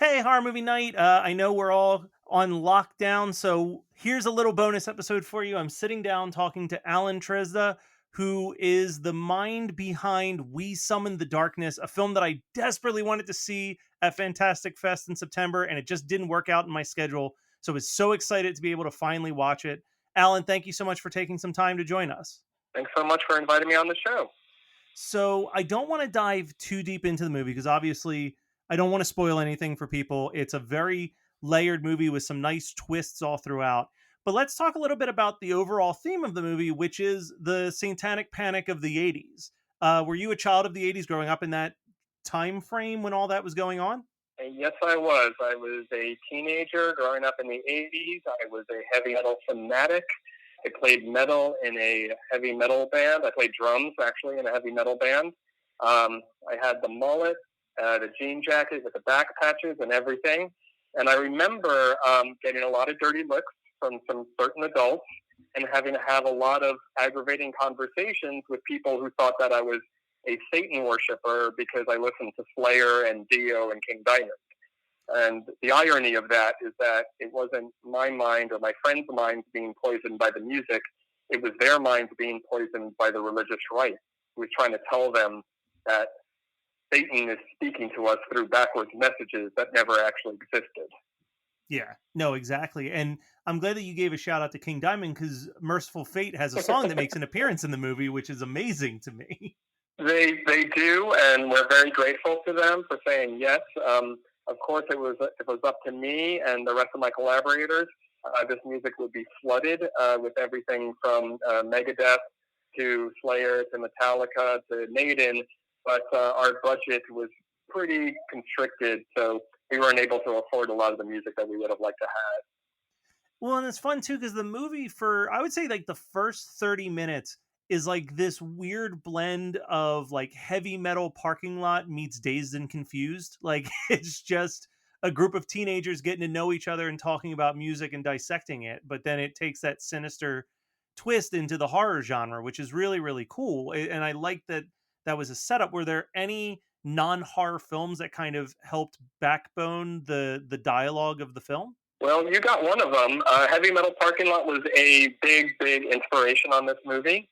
Hey, horror movie night. I know we're all on lockdown, so here's a little bonus episode for you. I'm sitting down talking to Alan Trezza, who is the mind behind We Summon the Darkness, a film that I desperately wanted to see at Fantastic Fest in September, and it just didn't work out in my schedule. So I was so excited to be able to finally watch it. Alan, thank you so much for taking some time to join us. Thanks so much for inviting me on the show. So I don't want to dive too deep into the movie because obviously I don't want to spoil anything for people. It's a very layered movie with some nice twists all throughout. But let's talk a little bit about the overall theme of the movie, which is the satanic panic of the 80s. Were you a child of the 80s growing up in that time frame when all that was going on? And yes, I was. I was a teenager growing up in the 80s. I was a heavy metal fanatic. I played metal in a heavy metal band. I played drums, actually, in a heavy metal band. I had the mullet, the jean jacket with the back patches and everything. And I remember getting a lot of dirty looks from some certain adults and having to have a lot of aggravating conversations with people who thought that I was a Satan worshiper because I listened to Slayer and Dio and King Diamond. And the irony of that is that it wasn't my mind or my friends' minds being poisoned by the music. It was their minds being poisoned by the religious right, who was trying to tell them that Satan is speaking to us through backwards messages that never actually existed. Yeah, no, exactly. And I'm glad that you gave a shout out to King Diamond because Merciful Fate has a song that makes an appearance in the movie, which is amazing to me. They do, and we're very grateful to them for saying yes. Of course, it was up to me and the rest of my collaborators. This music would be flooded with everything from Megadeth to Slayer to Metallica to Maiden, but our budget was pretty constricted, so we weren't able to afford a lot of the music that we would have liked to have. Well, and it's fun too because the movie for I would say like the first 30 minutes is like this weird blend of like heavy metal parking lot meets Dazed and Confused. Like it's just a group of teenagers getting to know each other and talking about music and dissecting it, but then it takes that sinister twist into the horror genre, which is really really cool. And I like that that was a setup. Were there any non-horror films that kind of helped backbone the dialogue of the film? Well, you got one of them. Heavy Metal Parking Lot was a big inspiration on this movie.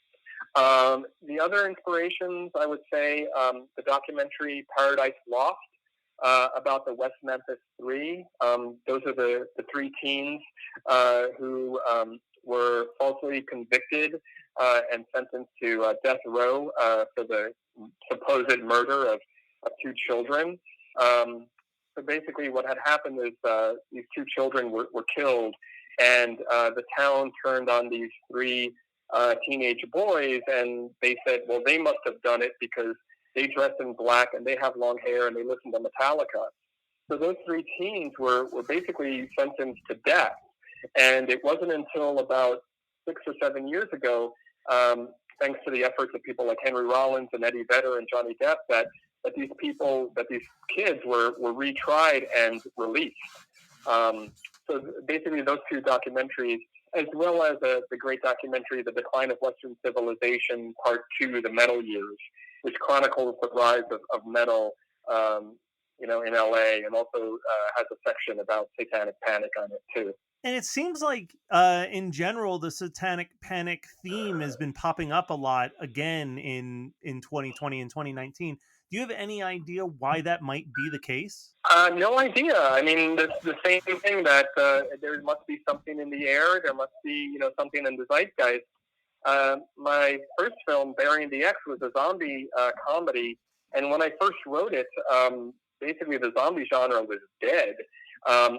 The other inspirations, I would say, the documentary Paradise Lost about the West Memphis Three. Those are the three teens who were falsely convicted and sentenced to death row for the supposed murder of two children. So basically, what had happened is these two children were killed, and the town turned on these three teenage boys, and they said, well, they must have done it because they dress in black and they have long hair and they listen to Metallica. So those three teens were basically sentenced to death. And it wasn't until about 6 or 7 years ago, thanks to the efforts of people like Henry Rollins and Eddie Vedder and Johnny Depp, that these kids were retried and released. So basically, those two documentaries, as well as the great documentary, The Decline of Western Civilization, Part 2, The Metal Years, which chronicles the rise of metal, in LA, and also has a section about satanic panic on it too. And it seems like, in general, the satanic panic theme has been popping up a lot again in 2020 and 2019. Do you have any idea why that might be the case? No idea. I mean, the same thing that there must be something in the air. There must be, something in the zeitgeist. My first film, Burying the X, was a zombie comedy, and when I first wrote it, basically the zombie genre was dead.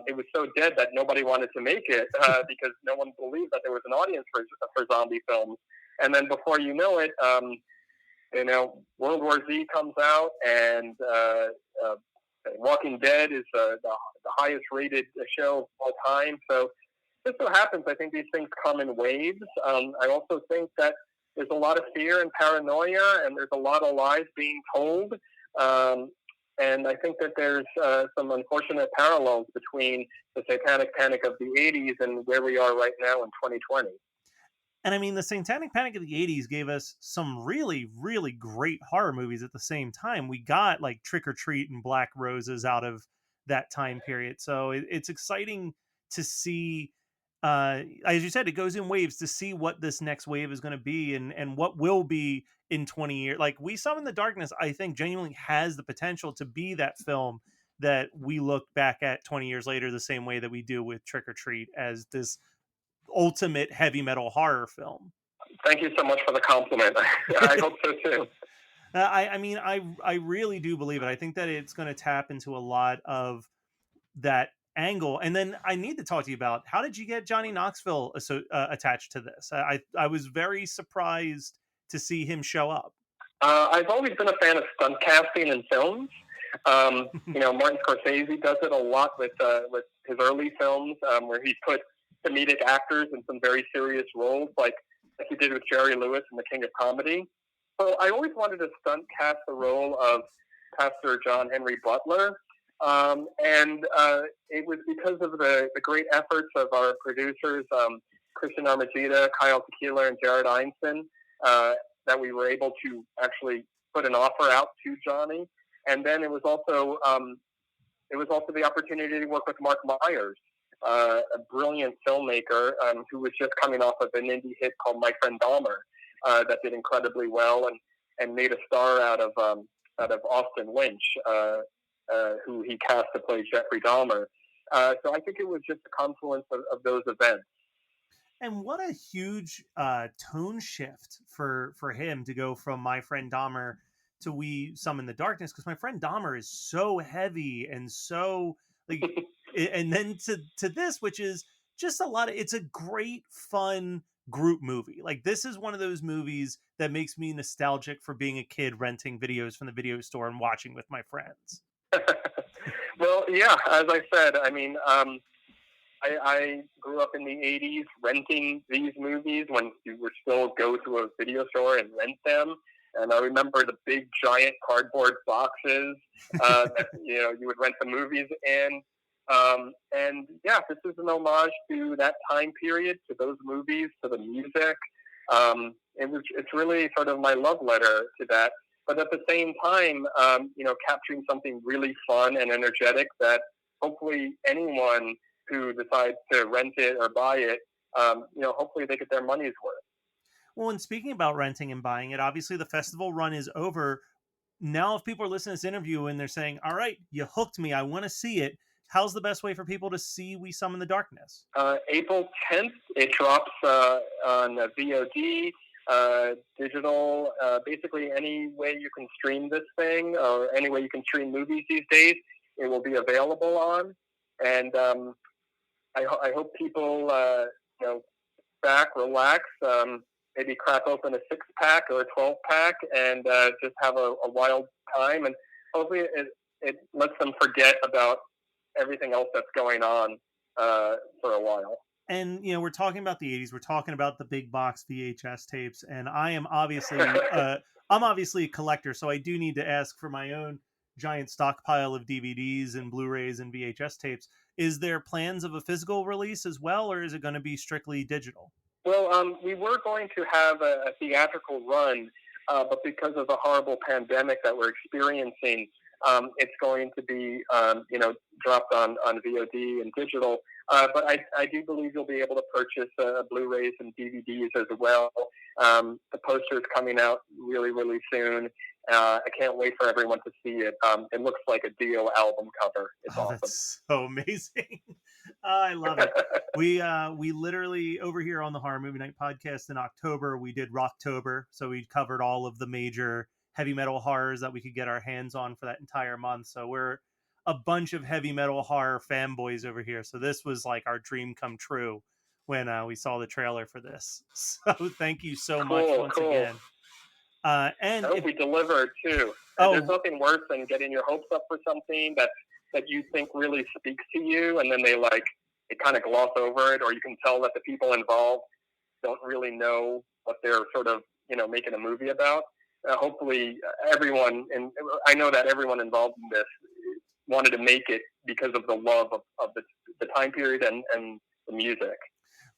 It was so dead that nobody wanted to make it because no one believed that there was an audience for zombie films. And then before you know it, World War Z comes out, and Walking Dead is the highest rated show of all time. So just so happens, I think these things come in waves. I also think that there's a lot of fear and paranoia, and there's a lot of lies being told. And I think that there's some unfortunate parallels between the satanic panic of the 80s and where we are right now in 2020. And I mean, the Satanic Panic of the 80s gave us some really, really great horror movies at the same time. We got like Trick or Treat and Black Roses out of that time period. So it's exciting to see. As you said, it goes in waves to see what this next wave is going to be, and what will be in 20 years. Like We Summon the Darkness, I think genuinely has the potential to be that film that we look back at 20 years later the same way that we do with Trick or Treat, as this ultimate heavy metal horror film. Thank you so much for the compliment. I hope so too. I mean, I really do believe it. I think that it's going to tap into a lot of that angle. And then I need to talk to you about, how did you get Johnny Knoxville attached to this? I was very surprised to see him show up. I've always been a fan of stunt casting in films. Martin Scorsese does it a lot with his early films, where he put comedic actors in some very serious roles, like he did with Jerry Lewis in The King of Comedy. So I always wanted to stunt cast the role of Pastor John Henry Butler. And it was because of the great efforts of our producers, Christian Armagida, Kyle Tequila, and Jared Einstein, that we were able to actually put an offer out to Johnny. And then it was also the opportunity to work with Mark Myers, a brilliant filmmaker, who was just coming off of an indie hit called My Friend Dahmer, that did incredibly well and made a star out of Austin Lynch, who he cast to play Jeffrey Dahmer. So I think it was just a confluence of those events. And what a huge tone shift for him to go from My Friend Dahmer to We Summon the Darkness, because My Friend Dahmer is so heavy and so like, and then to this, which is just a lot of, it's a great fun group movie. Like, this is one of those movies that makes me nostalgic for being a kid renting videos from the video store and watching with my friends. Well, yeah, as I said, I mean, I grew up in the 80s renting these movies when you would still go to a video store and rent them. And I remember the big, giant cardboard boxes that you would rent the movies in. And yeah, this is an homage to that time period, to those movies, to the music. It's really sort of my love letter to that. But at the same time, capturing something really fun and energetic that hopefully anyone who decides to rent it or buy it, hopefully they get their money's worth. Well, and speaking about renting and buying it, obviously the festival run is over. Now, if people are listening to this interview and they're saying, all right, you hooked me, I want to see it, how's the best way for people to see We Summon the Darkness? April 10th, it drops on VOD, digital, basically any way you can stream this thing, or any way you can stream movies these days, it will be available on. And I hope people, back, relax, maybe crack open a 6-pack or a 12-pack and just have a wild time. And hopefully it lets them forget about everything else that's going on for a while. And we're talking about the 80s, we're talking about the big box VHS tapes, and I'm obviously a collector, so I do need to ask for my own giant stockpile of DVDs and Blu-rays and VHS tapes. Is there plans of a physical release as well, or is it going to be strictly digital? Well, we were going to have a theatrical run, but because of the horrible pandemic that we're experiencing, it's going to be, dropped on VOD and digital. But I do believe you'll be able to purchase Blu-rays and DVDs as well. The poster is coming out really, really soon. I can't wait for everyone to see it. It looks like a Dio album cover. It's awesome. That's so amazing. I love it. We literally, over here on the Horror Movie Night podcast in October, we did Rocktober. So we covered all of the major heavy metal horrors that we could get our hands on for that entire month. So we're a bunch of heavy metal horror fanboys over here. So this was like our dream come true when we saw the trailer for this. So thank you so much once again. And I hope we delivered too. There's nothing worse than getting your hopes up for something that you think really speaks to you, and then they kind of gloss over it, or you can tell that the people involved don't really know what they're sort of making a movie about. Hopefully, everyone, and I know that everyone involved in this wanted to make it because of the love of the time period and the music.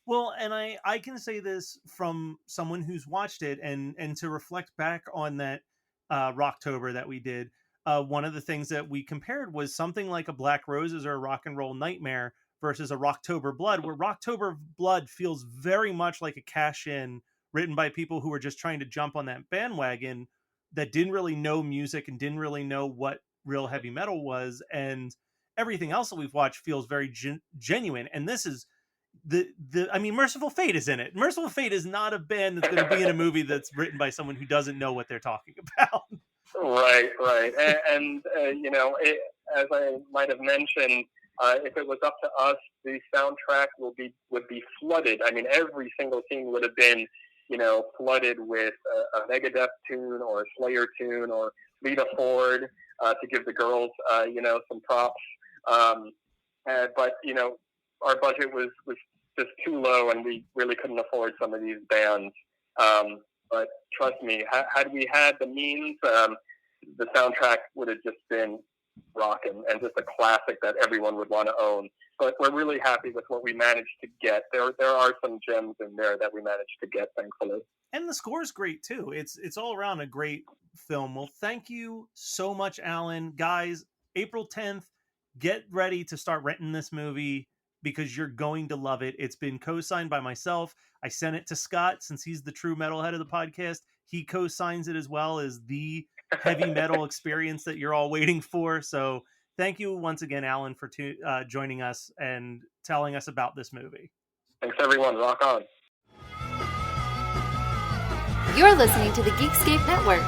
Well, and I can say this from someone who's watched it, and to reflect back on that Rocktober that we did. one of the things that we compared was something like a Black Roses or a Rock and Roll Nightmare versus a Rocktober Blood, where Rocktober Blood feels very much like a cash in written by people who were just trying to jump on that bandwagon that didn't really know music and didn't really know what real heavy metal was. And everything else that we've watched feels very genuine. And this is the I mean, Merciful Fate is in it. Merciful Fate is not a band that's going to be in a movie that's written by someone who doesn't know what they're talking about. Right, right, as I might have mentioned, if it was up to us, the soundtrack would be flooded. I mean, every single scene would have been, flooded with a Megadeth tune or a Slayer tune or Lita Ford to give the girls, some props. But our budget was just too low, and we really couldn't afford some of these bands. But trust me, had we had the means, the soundtrack would have just been rocking and just a classic that everyone would want to own. But we're really happy with what we managed to get. There are some gems in there that we managed to get, thankfully. And the score is great too. It's all around a great film. Well, thank you so much, Alan. Guys, April 10th, get ready to start renting this movie because you're going to love it. It's been co-signed by myself. I sent it to Scott since he's the true metalhead of the podcast. He co-signs it as well as the heavy metal experience that you're all waiting for. So thank you once again, Alan, for joining us and telling us about this movie. Thanks, everyone. Rock on. You're listening to the Geekscape Network.